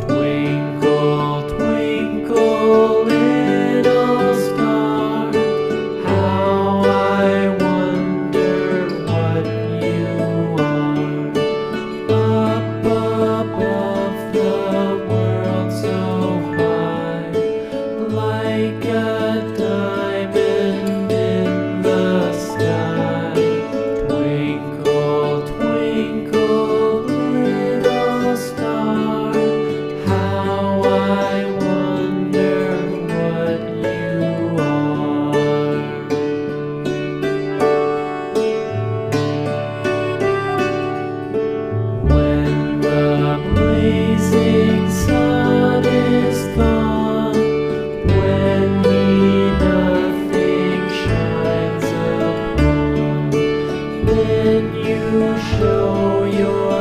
Twinkle, twinkle, little star, how I wonder what you are. Up above the world so high, like a diamond in the sky. Twinkle, twinkle, little star, how I wonder what you are. When the blazing sun is gone, when he nothing shines upon, then you show your